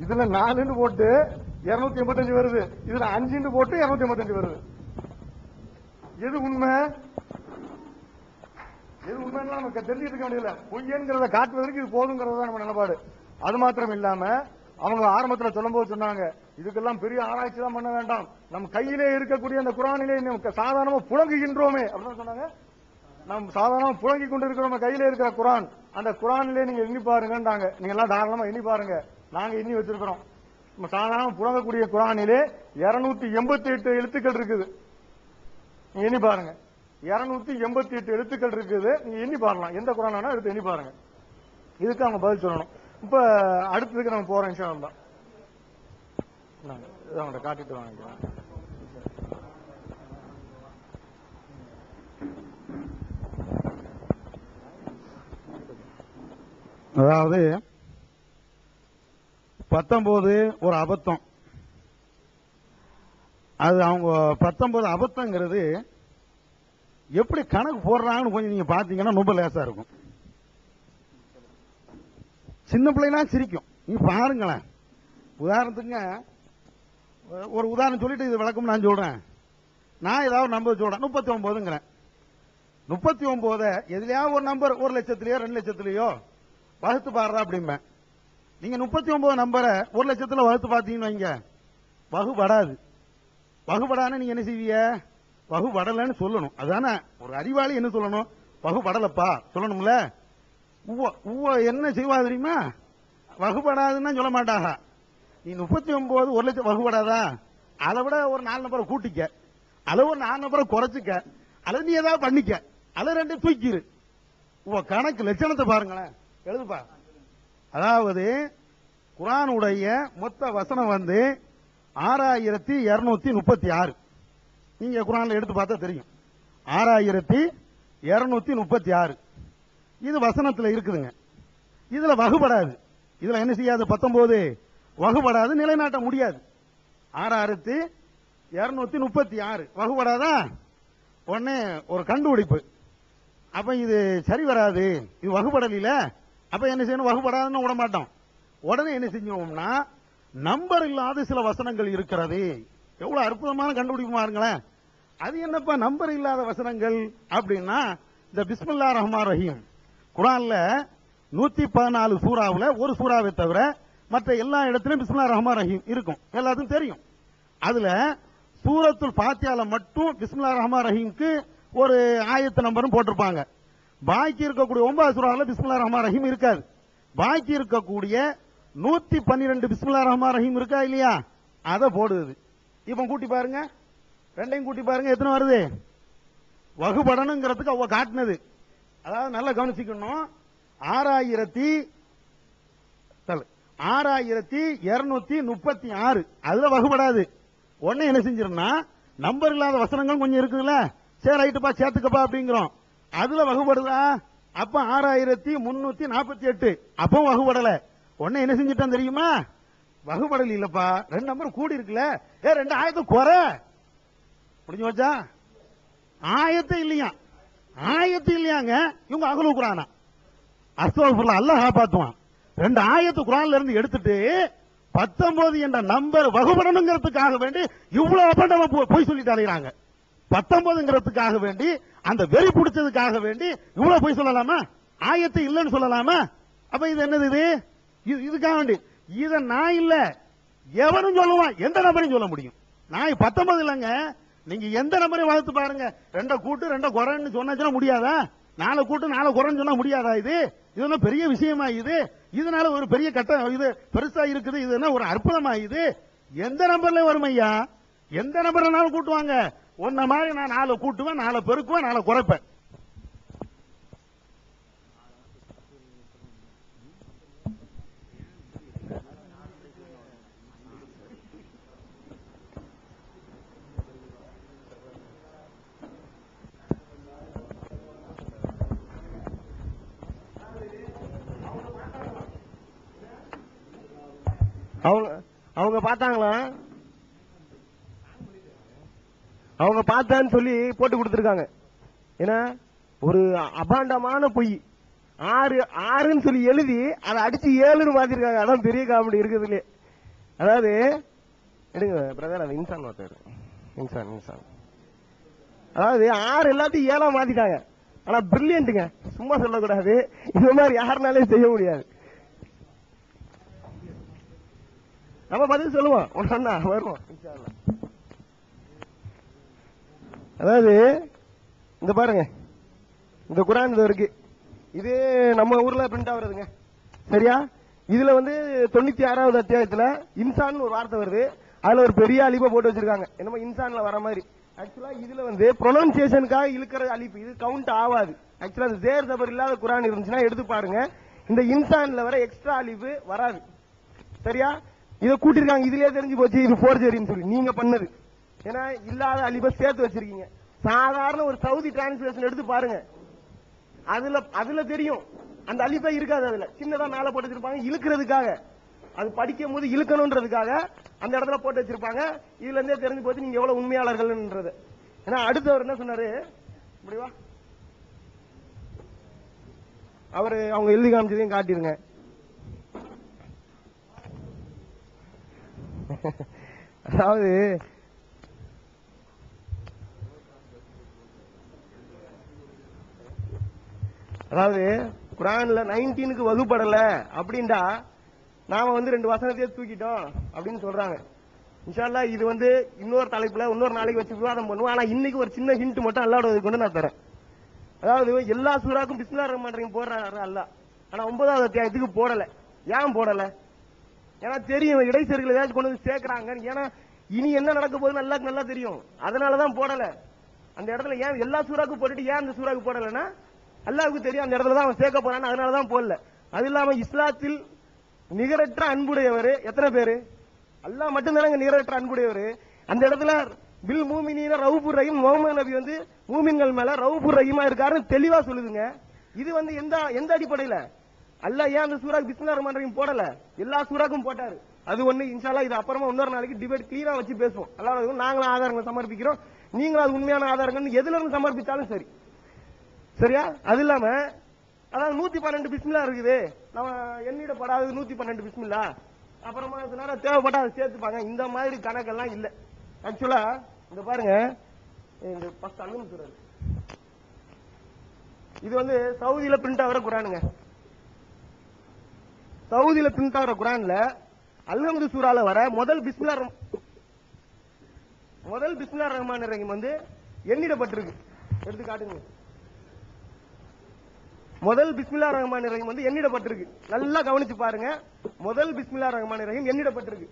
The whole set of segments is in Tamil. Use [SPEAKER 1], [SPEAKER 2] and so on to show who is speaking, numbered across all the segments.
[SPEAKER 1] இதுல 4 போட்டு 285 வருது, இதுல 5 போட்டு 285 வருது. எது உண்மை? எது உண்மைன்னா நமக்கு தெரிஞ்சுட்டு இருக்க முடியல. பொய்யங்கிறத காட்டுவதற்கு இது போதுங்கிறது தான் நம்ம நிலப்பாடு. அது மாத்திரம் இல்லாம அவங்க ஆரம்பத்தில் சொல்லும் போது சொன்னாங்க, இதுக்கெல்லாம் பெரிய ஆராய்ச்சி தான் பண்ண வேண்டாம், நம் கையிலே இருக்கக்கூடிய அந்த குரானிலே சாதாரணமா புழங்குகின்றோமே அப்படின்னு சொன்னாங்க. நாம் சாதாரணமா புழங்கி கொண்டு இருக்கிறோம் கையில இருக்கிற குரான், அந்த குரானிலே நீங்க எண்ணி பாருங்கன்றாங்க. நீங்க எல்லாம் தாராளமா எண்ணி பாருங்க, நாங்க எண்ணி வச்சிருக்கிறோம். நம்ம சாதாரண புழங்கக்கூடிய குரானிலே 288 எழுத்துக்கள் இருக்குது. நீங்க எண்ணி பாருங்க, 288 எழுத்துக்கள் இருக்குது. நீங்க எண்ணி பாருலாம், எந்த குரான் வேணா எடுத்து எண்ணி பாருங்க. இதுக்கு அவங்க பதில் சொல்லணும். இப்ப அடுத்ததுக்கு நம்ம போறோம் இன்ஷா அல்லாஹ். அவங்கள்ட்ட காட்டிட்டு வாங்க.
[SPEAKER 2] அதாவது 19 ஒரு அபத்தம். அது அவங்க 19 அபத்தங்கிறது எப்படி கணக்கு போடுறாங்கன்னு கொஞ்சம் நீங்க பாத்தீங்கன்னா ரொம்ப லேசா இருக்கும். சின்ன பிள்ளைலாம் சிரிக்கும். நீங்க பாருங்களேன். உதாரணத்துக்கு ஒரு உதாரணம் சொல்லிட்டு இது விளக்கம் நான் சொல்றேன். நான் ஏதாவது நம்பர் சொல்றேன், 39ங்கிறேன். 39 எதுலயாவது ஒரு நம்பர் 1 லட்சத்திலயோ 2 லட்சத்திலயோ வகுத்து பாடுறா அப்படிம்பேன். நீங்க 39 நம்பரை 1 லட்சத்துல வகுத்து பார்த்தீங்கன்னு வைங்க, வகுபடாது. வகுபடான்னு நீங்க என்ன செய்வீங்க? வகுபடலன்னு சொல்லணும். அதானே ஒரு அறிவாளி என்ன சொல்லணும்? வகுபடலப்பா சொல்லணும்ல. என்ன செய்வா தெரியுமா? வகுபடாதுன்னா சொல்ல மாட்டாங்க. நீ 39 1 லட்சம் வகுபடாதா, அதை விட ஒரு 4 நம்பரை கூட்டிக்க, அளவு ஒரு 4 நம்பரை குறைச்சிக்க, அல்லது நீ ஏதாவது பண்ணிக்க, அல்லது 2 தூக்கிரு. கணக்கு லட்சணத்தை பாருங்களேன், எழுதுப்பா. அதாவது குர்ஆனுடைய மொத்த வசனம் 6236. நீங்க குர்ஆன்ல எடுத்து பார்த்தா தெரியும். 6236 இது வசனத்தில் இருக்குதுங்க. இதுல வகுபடாது. இதுல என்ன செய்யாது? 19 வகுபடாது, நிலைநாட்ட முடியாது. 6236 வகுபடாதா? உடனே ஒரு கண்டுபிடிப்பு. அப்ப இது சரி வராது, இது வகுபடல. அப்ப என்ன செய்யணும்? வகுபடாதுன்னு விட மாட்டோம். உடனே என்ன செஞ்சோம்னா, நம்பர் இல்லாத சில வசனங்கள் இருக்கிறது. எவ்வளவு அற்புதமான கண்டுபிடிப்பு பாருங்களேன். அது என்னப்பா நம்பர் இல்லாத வசனங்கள் அப்படின்னா, இந்த பிஸ்மில்லாஹ் ரஹ்மான் ரஹீம் குர்ஆன்ல 114 சூறாவுல ஒரு சூறாவை தவிர மற்ற எல்லா இடத்திலும் பிஸ்மில்லாஹ் ரஹ்மான் ரஹீம் இருக்கும், எல்லாத்துக்கும் தெரியும். அதுல சூரத்துல் ஃபாத்திஹால மட்டும் பிஸ்மில்லாஹ் ரஹ்மான் ரஹீம்க்கு ஒரு ஆயத்து நம்பரும் போட்டிருப்பாங்க. பாக்கி இருக்கக்கூடிய 9 சூறாவுல பிஸ்மில்லாஹ் ரஹ்மான் ரஹீம் இருக்காது. பாக்கி இருக்கக்கூடிய 112 பிஸ்மில்லாஹ் ரஹ்மான் ரஹீம் இருக்கா இல்லையா, அதை போடுது. இப்ப கூட்டி பாருங்க, ரெண்டையும் கூட்டி பாருங்க, எத்தனை வருது? வகுபடனுங்கிறதுக்கு அவ காட்டினது. அதாவது நல்லா கவனிச்சுக்கணும். 6236 அதுல வகுபடாது. உடனே என்ன செஞ்சிருந்தா, நம்பர் இல்லாத வசனங்கள் கொஞ்சம் இருக்குதுல்ல, சரி ரைட்டுப்பா சேர்த்துக்கப்பா அப்படிங்கிறோம். அதுல வகுபடுதா? அப்ப 6348 அப்போ வகுபடல. உடனே என்ன செஞ்சுட்டான் தெரியுமா? வகுபடல் இல்லப்பா, 2 நம்பர் கூடி இருக்குல்ல, 2 ஆயத்தை குறை முடிஞ்சு வச்சா. ஆயத்தை இல்லையா, ஆயத்து இல்லையாங்க. இவங்க அகலு குரானா அஸ்தக்ஃபிருல்லாஹ், அல்லாஹ் காப்பாத்துவான். 2 ஆயத்து குரான்ல இருந்து எடுத்துட்டு 19 என்ற நம்பர் வகுபடணுங்கிறதுக்காக வேண்டி இவ்வளவு அபண்டமா போய் சொல்லிட்டு அலைகிறாங்க. 19ங்கிறதுக்காக வேண்டி, அந்த வெறி பிடிச்சதுக்காக வேண்டி இவ்வளவு போய் சொல்லலாமா? ஆயத்து இல்லைன்னு சொல்லலாமா? அப்ப இது என்னது? இதுக்காக வேண்டி இத நான் இல்ல எவனும் சொல்லுவான், எந்த நம்பரையும் சொல்ல முடியும். நான் 19 இல்லைங்க, நீங்க எந்த நம்பரையும் வளர்த்து பாருங்க. 2 கூட்டு 2 குறைன்னு சொன்னா முடியாதா? 4 கூட்டு 4 குறைன்னு சொன்னா முடியாதா? இது ஒன்னும் பெரிய விஷயமா? இதனால ஒரு பெரிய கட்டம் இது பெருசா இருக்குது. இது என்ன ஒரு அற்புதமா? இது எந்த நம்பர்ல வரும் ஐயா? எந்த நம்பர்னாலும் கூட்டுவாங்க. ஒன்ன மாதிரி நான் 4 கூட்டுவேன், 4 பெருக்குவேன், 4 குறைப்பேன்.
[SPEAKER 3] அவங்க பார்த்தாங்களா? அவங்க பார்த்தான்னு சொல்லி போட்டு கொடுத்துருக்காங்க. ஏன்னா ஒரு அபாண்டமான பொய், 6ன்னு சொல்லி எழுதி அதை அடிச்சு 7ன்னு மாத்திருக்காங்க. அதான் பெரிய காமெடி இருக்குதுலே. அதாவது எடுங்க பிரதர், அது இன்சான் வார்த்தை, இன்சான். அதாவது 6 எல்லாத்தையும் 7 மாத்திட்டாங்க. ஆனா பிரில்லியன்ட்டுங்க, சும்மா சொல்லக்கூடாது. இந்த மாதிரி யாருனாலே செய்ய முடியாது. நம்ம பதில் சொல்லுவோம், ஒன்னா வருவோம். அதாவது இந்த பாருங்க, இந்த குரான் இது இருக்கு, இது நம்ம ஊர்ல பிரிண்ட் ஆகுறதுங்க. சரியா? இதுல 96வது அத்தியாயத்துல இன்சான் ஒரு வார்த்தை வருது. அதுல ஒரு பெரிய அலிப்பை போட்டு வச்சிருக்காங்க, என்னமோ இன்சான்ல வர மாதிரி. ஆக்சுவலா இதுல ப்ரொனன்சியேஷனுக்காக இழுக்கிற அலிப்பு, இது கவுண்ட் ஆகாது. ஆக்சுவலா அது ஜேர் ஜபர் இல்லாத குரான் இருந்துச்சுன்னா எடுத்து பாருங்க, இந்த இன்சான்ல வர எக்ஸ்ட்ரா அலிப்பு வராது. சரியா? இதை கூட்டிருக்காங்க, இதுலயே தெரிஞ்சு போச்சு இது ஃபோர்ஜரின்னு சொல்லி நீங்க பண்ணது. ஏன்னா இல்லாத அலிப்பை சேர்த்து வச்சிருக்கீங்க. சாதாரண ஒரு சவுதி டிரான்ஸ்லேஷன் எடுத்து பாருங்க, அதுல தெரியும் அந்த அலிப்பே இருக்காது. அதுல சின்னதா மேல போட்டு வச்சிருப்பாங்க இழுக்கிறதுக்காக, அது படிக்கும் போது இழுக்கணும்ன்றதுக்காக அந்த இடத்துல போட்டு வச்சிருப்பாங்க. இதுல இருந்தே தெரிஞ்சு போச்சு நீங்க எவ்வளவு உண்மையாளர்கள்ன்றது. ஏன்னா அடுத்தவர் என்ன சொன்னாரு, முடிவா அவரு அவங்க எழுதி காமிச்சதையும் காட்டிருங்க. அதாவது குரான்ல 19க்கு வகுப்படல அப்படின்டா நாம 2 வசனத்தையே தூக்கிட்டோம் அப்படின்னு சொல்றாங்க. இன்ஷா அல்லாஹ் இது இன்னொரு தலைப்புல இன்னொரு நாளைக்கு வச்சு விவாதம் பண்ணுவோம். ஆனா இன்னைக்கு ஒரு சின்ன ஹிண்ட் மட்டும் அல்லாஹ்வோட கொண்டு நான் தரேன். அதாவது எல்லா சூறாக்கும் பிஸ்மில்லாஹிர் ரஹ்மானிர் ரஹீம் போடுறாரு அல்லாஹ், ஆனா 9வது அத்தியாயத்துக்கு போடல. ஏன் போடல? ஏன்னா தெரியும் இடைச்செருகள் ஏதாச்சும் கொண்டு வந்து சேர்க்கிறாங்க. ஏன்னா இனி என்ன நடக்க போகுதுன்னு அல்லாஹ்க்கு நல்லா தெரியும், அதனாலதான் போடல. அந்த இடத்துல ஏன் எல்லா சூறாக்கும் போட்டுட்டு ஏன் அந்த சூறாக்கு போடலன்னா அல்லாஹ்வுக்கு தெரியும் அந்த இடத்துல தான் அவன் சேர்க்க போறான்னு, அதனாலதான் போடல. அது இல்லாம இஸ்லாத்தில் நிகரற்ற அன்புடையவர் எத்தனை பேரு? அல்லாஹ் மட்டும்தானங்க நிகரற்ற அன்புடையவர். அந்த இடத்துல பில் மூமினீன ரவுஃபுர் ரஹீம், முகமது நபி மூமின்கள் மேல ரவுஃபுர் ரஹீமா இருக்காருன்னு தெளிவா சொல்லுதுங்க. இது எந்த அடிப்படையில அல்லாஹ் ஏன் அந்த சூறாக்கு பிஸ்மில்லாஹிர் ரஹ்மானிர் ரஹீம் போடல? எல்லா சூறாக்கும் போட்டாரு. அது ஒண்ணு. இன்ஷா அல்லாஹ் இது அப்புறமா இன்னொரு நாளைக்கு டிபேட் கிளியரா வச்சு பேசுவோம். அல்லாஹ் நாங்களும் ஆதாரங்களை சமர்ப்பிக்கிறோம், நீங்களும் அது உண்மையான ஆதாரங்கள் எதுல இருந்து சமர்ப்பித்தாலும் சரி. சரியா? அது இல்லாம அதாவது 112 பிஸ்மில்லா இருக்குது, நம்ம எண்ணிடப்படாதது 112 பிஸ்மில்லா, அப்புறமா தேவைப்பட்டா அதை சேர்த்துப்பாங்க. இந்த மாதிரி கணக்கெல்லாம் இல்ல. ஆக்சுவலா இந்த பாருங்க, இந்த ஃபர்ஸ்ட் அல்லும் சொல்றாரு, இது சவுதியில பிரிண்ட் ஆகிற குரானுங்க. சவுதியில பிரிண்ட் ஆகிற குரான்ல அல்ஹம்து சூரால வர முதல் பிஸ்மில்லாஹிர் ரஹ்மானிர் ரஹீம் எண்ணிடப்பட்டிருக்கு. எடுத்து காட்டுங்க. முதல் பிஸ்மில்லாஹிர் ரஹ்மானிர் ரஹீம் எண்ணிடப்பட்டிருக்கு. நல்லா கவனிச்சு பாருங்க, முதல் பிஸ்மில்லாஹிர் ரஹ்மானிர் ரஹீம் எண்ணிடப்பட்டிருக்கு.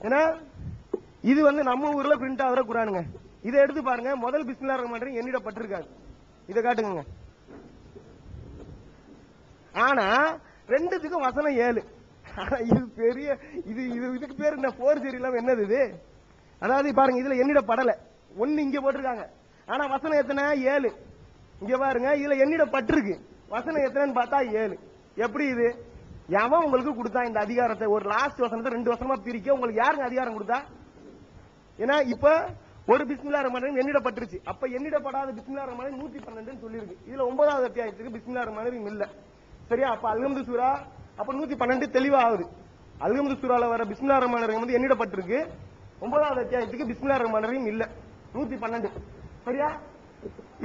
[SPEAKER 3] ஏன்னா இது நம்ம ஊர்ல பிரிண்ட் ஆகிற குரானுங்க. இதை எடுத்து பாருங்க, முதல் பிஸ்மில்லாஹிர் ரஹ்மானிர் ரஹீம் எண்ணிடப்பட்டிருக்காது. இதை காட்டுங்க. ஆனா ரெண்டுத்துக்கும் வசனம் 7. இது பெரிய இதுக்கு பேர் என்ன ஃபோர்ஜரி இல்லாம என்னது இது? அதாவது பாருங்க, இதுல எண்ணிடப்படல, 1 இங்க போட்டிருக்காங்க, ஆனா வசனம் எத்தனை? 7. இங்க பாருங்க, இதுல எண்ணிடப்பட்டிருக்கு, வசனம் எத்தனைன்னு பார்த்தா 7. எப்படி இது? எவன் உங்களுக்கு கொடுத்தா இந்த அதிகாரத்தை? ஒரு லாஸ்ட் வசனத்தை 2 வசனமா பிரிக்க உங்களுக்கு யாருங்க அதிகாரம் கொடுத்தா? ஏன்னா இப்ப ஒரு பிஸ்மில்லாஹிர் ரஹ்மானிர் ரஹீம் எண்ணிடப்பட்டுருச்சு, அப்ப எண்ணிடப்படாத பிஸ்மில்லாஹிர் ரஹ்மானிர் ரஹீம் 112 சொல்லிருக்கு. இதுல 9வது அத்தியாயத்துக்கு பிஸ்மில்லாஹிர் ரஹ்மானிர் ரஹீம் இல்ல. சரியா? அப்ப அல்ஹம்து சூரா அப்ப 112 தெளிவா ஆகுது. அல்ஹம்து சூரால வர பிஸ்மில்லாஹிர் ரஹ்மானிர் ரஹீம் எண்ணிடப்பட்டிருக்கு, 9வது அத்தியாயத்துக்கு பிஸ்மில்லாஹிர் ரஹ்மானிர் ரஹீம் இல்ல, 112. சரியா?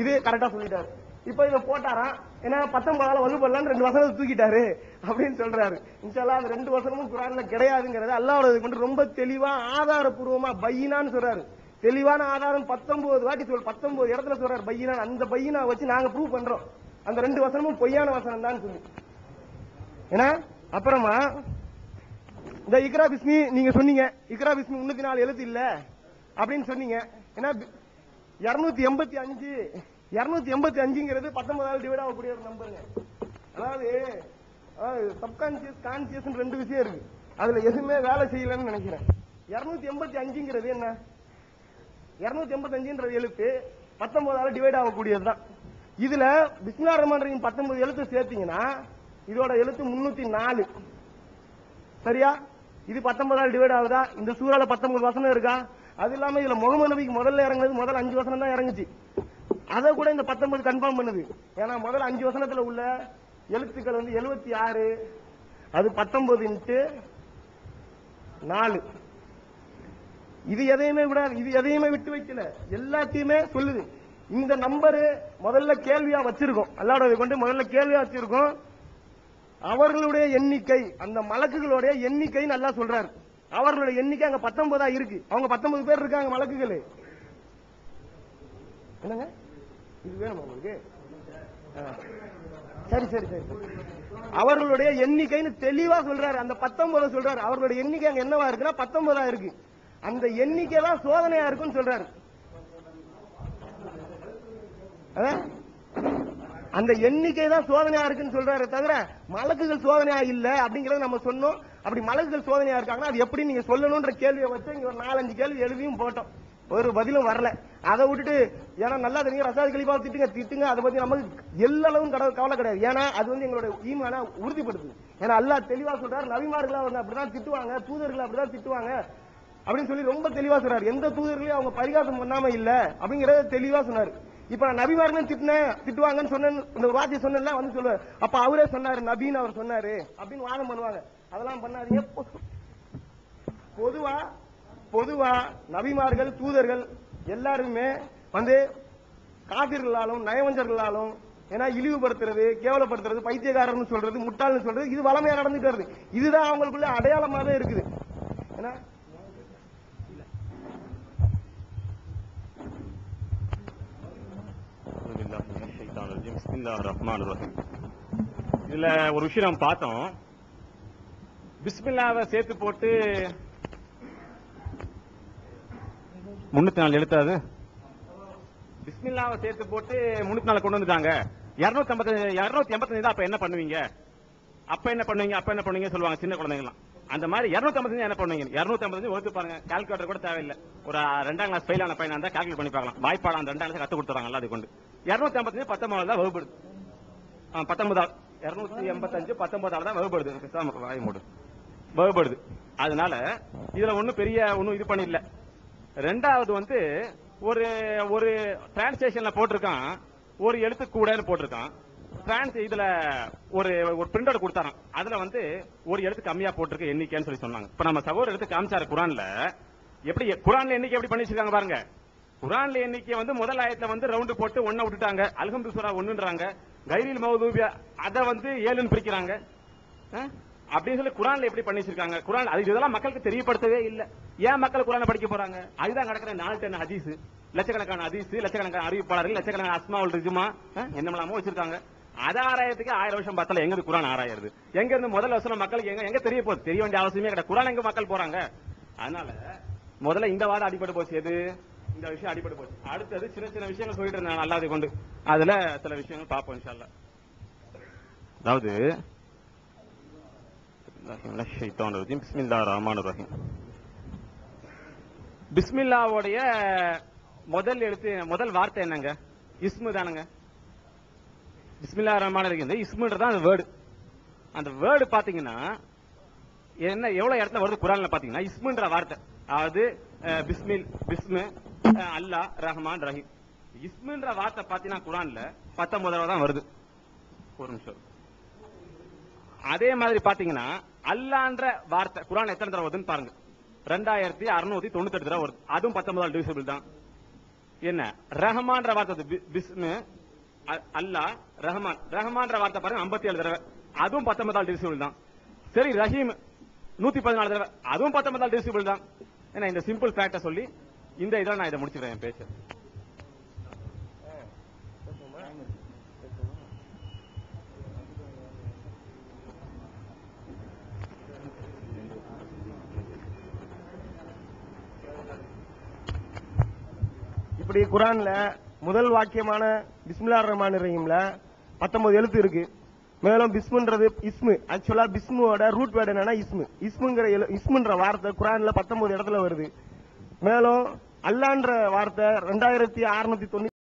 [SPEAKER 3] இது கரெக்டா சொல்லிட்டாரு. இப்ப இதை போட்டாராம், ஏன்னா 19ஆல வகுப்படலான்னு 2 வசனத்தை தூக்கிட்டாரு அப்படின்னு சொல்றாரு. இன்ஷா அல்லாஹ் அந்த 2 வசனமும் குர்ஆன்ல கிடையாதுங்கிறது அல்லாஹ்வோட கொண்டு ரொம்ப தெளிவா ஆதாரபூர்வமா பையினான்னு சொல்றாரு. தெளிவான ஆதாரம் 19 வாட்டி 19 இடத்துல சொல்றாரு பையினா. அந்த பையினா வச்சு நாங்க ப்ரூவ் பண்றோம் அந்த 2 வசனமும் பொய்யான வசனம் தான் சொல்லி. ஏன்னா அப்புறமா இந்த இக்ரா பிஸ்மி நீங்க சொன்னீங்க, இக்ரா பிஸ்மி 304 எழுத்து இல்ல அப்படின்னு சொன்னீங்க. ஏன்னா 285 19ஆல் டிவைட் ஆகக்கூடிய ஒரு நம்பருங்க. அதாவது சப்கான்சியஸ் கான்சியஸ் 2 விஷயம் இருக்கு, அதுல எதுவுமே வேலை செய்யலன்னு நினைக்கிறேன். 285 என்ன? 285 எழுத்து 19ஆல் டிவைட் ஆகக்கூடியதுதான். இதுல பிஸ்மில்லாஹிர் ரஹ்மானிர் ரஹீம் 19 எழுத்து சேர்த்தீங்கன்னா இதோட எழுத்து 304. சரியா? இது 19ஆல் டிவைட் ஆகுதா? இந்த சூறால 19 வசனம் இருக்கா? அது இல்லாம இதுல முகமது நபிக்கு முதல்ல இறங்குனது முதல் 5 வசனம் தான் இறங்குச்சு. அதை கூட இந்த 19 கன்ஃபார்ம் பண்ணுது. ஏன்னா முதல் 5 வசனத்துல உள்ள எழுத்துக்கள் வந்து 76, அது 19x4. இது எதையுமே விடாது, இது எதையுமே விட்டு வைக்கல, எல்லாத்தையுமே சொல்லுது. இந்த நம்பரு முதல்ல கேள்வியா வச்சிருக்கோம், அல்லாஹ்வை கொண்டு முதல்ல கேள்வியா வச்சிருக்கோம். அவர்களுடைய எண்ணிக்கை, அந்த மலக்குகளுடைய எண்ணிக்கை நல்லா சொல்றாரு. அவர்களுடைய எண்ணிக்கை அங்க 19 இருக்கு. அவங்க 19 பேர் இருக்காங்க மலக்குகள். என்னங்க இது வேணுமா உங்களுக்கு? சரி சரி சரி. அவர்களுடைய எண்ணிக்கைன்னு தெளிவா சொல்றாரு. அந்த 19 சொல்றாரு. அவர்களுடைய எண்ணிக்கை அங்க என்னவா இருக்குன்னா 19 இருக்கு. அந்த எண்ணிக்கை தான் சோதனையா இருக்குன்னு சொல்றாரு. அந்த எண்ணிக்கை தான் சோதனையா இருக்குன்னு சொல்றாரு தவிர மலக்குகள் சோதனையா இல்ல அப்படிங்கறத நம்ம சொன்னோம். அப்படி மலக்குகள் சோதனையா இருக்காங்கன்னா அது எப்படி நீங்க சொல்லணும்ன்ற கேள்வியை வச்சு இங்க ஒரு 4-5 கேள்வி எழுதியும் போட்டோம், ஒரு பதிலும் வரல. அதை விட்டுட்டு ஏன்னா நல்லா தெரியும் ரசாதி கலிபா திட்டுங்க அதை பத்தி நமக்கு எல்லளவும் கவலை கிடையாது. ஏன்னா அது வந்து எங்களுடைய ஈமான உறுதிப்படுத்துது. ஏன்னா அல்லாஹ் தெளிவா சொல்றாரு, நபிமார்கள் அவங்க அப்படிதான் திட்டுவாங்க, தூதர்கள் அப்படிதான் திட்டுவாங்க அப்படின்னு சொல்லி ரொம்ப தெளிவா சொல்றாரு. எந்த தூதர்களையும் அவங்க பரிகாசம் பண்ணாம இல்ல அப்படிங்கறத தெளிவா சொன்னாரு. இப்ப நான் நபிமார்கள் திட்டுவாங்கன்னு சொன்ன இந்த வார்த்தையை சொன்னா வந்து சொல்லுவாரு, அப்ப அவரே சொன்னாரு நபின்னு அவர் சொன்னாரு அப்படின்னு வாதம் பண்ணுவாங்க. அதெல்லாம் பண்ணாதீங்க. பொதுவா நபிமார்கள் தூதர்கள் எல்லாருமே வந்து காபிர்களாலும் நயவஞ்சர்களாலும் ஏன்னா இழிவுபடுத்துறது, கேவலப்படுத்துறது, பைத்தியக்காரர்னு சொல்றது, முட்டாள்னு சொல்றது இது வளமையா நடந்துட்டு வருது. இதுதான் அவங்களுக்குள்ள அடையாளமாவே இருக்குது. ஏன்னா
[SPEAKER 4] இதுல ஒரு விஷயம் நம்ம பார்த்தோம். பிஸ்மில்லாவை சேர்த்து போட்டு 304 எழுத்தாது பிஸ்மில்லாவை சேர்த்து போட்டு 304 கொண்டு வந்துட்டாங்க. 285 அப்ப என்ன பண்ணுவீங்க சொல்லுவாங்க சின்ன குழந்தைங்கலாம். அந்த மாதிரி 255 என்ன பண்ணுவீங்க? 255 ஒருத்து பாருங்க, கால்குலேட்டர் கூட தேவையில்லை. ஒரு 2ஆம் கிளாஸ் ஃபெயில் ஆன பையனா இருந்தா கால்குலேட் பண்ணி பார்க்கலாம். வாய்ப்பாடு அந்த 2ஆம் கிளாஸ் கத்து கொடுத்துறாங்க. அது கொண்டு 255 19 தான் வகுப்படுது. 19 285 19 தான் வகுப்படுது. வாய் மூடு வகுப்படுது. அதனால இதுல ஒன்னும் இது பண்ணிடல. ரெண்டாவது வந்து ஒரு டிரான்ஸ்லேஷன்ல போட்டிருக்கான், ஒரு எழுத்து கூடன்னு போட்டிருக்கான். இதுல ஒரு பிரிண்ட் அவுட் கொடுத்தாராம். அதுல வந்து ஒரு எழுத்து கம்மியா போட்டிருக்கு எண்ணிக்கைன்னு சொல்லி சொன்னாங்க. இப்ப நம்ம சகோதரர் எடுத்து காமிச்சாரு குரான்ல. குரான்ல எண்ணிக்கை எப்படி பண்ணி வச்சிருக்காங்க பாருங்க. குரான்ல எண்ணிக்கை வந்து முதல் ஆயத்துல வந்து ரவுண்டு போட்டு 1 விட்டுட்டாங்க. அல்ஹம்து சூரா 1ன்றாங்க. கைரில் மௌதூபியா அத வந்து 7ன்னு பிரிக்கிறாங்க. அப்படின்னு சொல்லி குரான்ல எப்படி பண்ணி வச்சிருக்காங்க? குரான் இதெல்லாம் மக்களுக்கு தெரியப்படுத்தவே இல்ல. ஏன் மக்கள் குரானை படிக்க போறாங்க? அதுதான் நடக்கிற 4 ஹதீஸ், லட்சக்கணக்கான ஹதீஸ், லட்சக்கணக்கான அறிவிப்பாளர்கள், லட்சக்கணக்கான அஸ்மாவுல் ரிஜுமா என்னமெல்லாமோ வச்சிருக்காங்க. அது ஆராயத்துக்கு 1000 வருஷம் பத்தல. எங்க குரான் ஆராயிறது? எங்க இருந்து முதல் வசனம் மக்களுக்கு எங்க தெரிய போகுது? தெரிய வேண்டிய அவசியமே கிடையாது. குரான் எங்க மக்கள் போறாங்க? அதனால முதல்ல இந்த வாரம் அடிபட்டு போச்சு. எது இந்த விஷயம் அடிபட்டு போச்சு. அடுத்தது சின்ன விஷயங்கள் சொல்லிட்டு இருந்தாங்க அல்லாஹ்வை கொண்டு. அதுல சில விஷயங்கள் பார்ப்போம் இன்ஷா அல்லாஹ். அதாவது பிஸ்மில்லாஹிர் ரஹ்மானிர் ரஹீம். பிஸ்மில்லாவுடைய முதல் எழுத்து முதல் வார்த்தை என்னங்க? இஸ்மு தானங்க. பிஸ்மில்லாஹிர் ரஹ்மானிர் ரஹீம் இஸ்முன்றதான் அந்த வேர்டு. அந்த வேர்டு பாத்தீங்கன்னா என்ன எவ்வளவு இடத்துல வருது குரான்ல பாத்தீங்கன்னா இஸ்முன்ற வார்த்தை. அதாவது பிஸ்மு அல்லாஹ் ரஹ்மான் ரஹீம். இஸ்முன்ற வார்த்தை பாத்தீங்கன்னா குரான்ல 19 தான் வருது. ஒரு நிமிஷம். அதே மாதிரி பாத்தீங்கன்னா அல்லான்ற வார்த்தை குரான் எத்தனை தடவை வருதுன்னு பாருங்க. 2698 தடவை வருது. அதுவும் 19 டிவிசிபிள் தான். என்ன ரஹ்மான்ற வார்த்தை பிஸ்மு அல்லாஹ் ரஹ்மான்ற வார்த்தை பாருங்க 57 தடவை. அதுவும் 19 டிவிசிபிள் தான். சரி ரஹீம் 114 தடவை. அதுவும் 19 டிவிசிபிள் தான். ஏன்னா இந்த சிம்பிள் ஃபேக்ட சொல்லி இந்த இதை நான் இதை முடிச்சுக்கிறேன் என் பேச்சு.
[SPEAKER 3] இப்படி குரான்ல முதல் வாக்கியமான பிஸ்மில்லாஹிர் ரஹ்மானிர் ரஹீம்ல 19 எழுத்து இருக்கு. மேலும் பிஸ்முன்றது இஸ்மு. ஆக்சுவலா பிஸ்முவோட ரூட் வேர்டு என்னன்னா இஸ்முன்ற வார்த்தை குரான்ல 19 இடத்துல வருது. மேலும் அல்லான்ற வார்த்தை 2690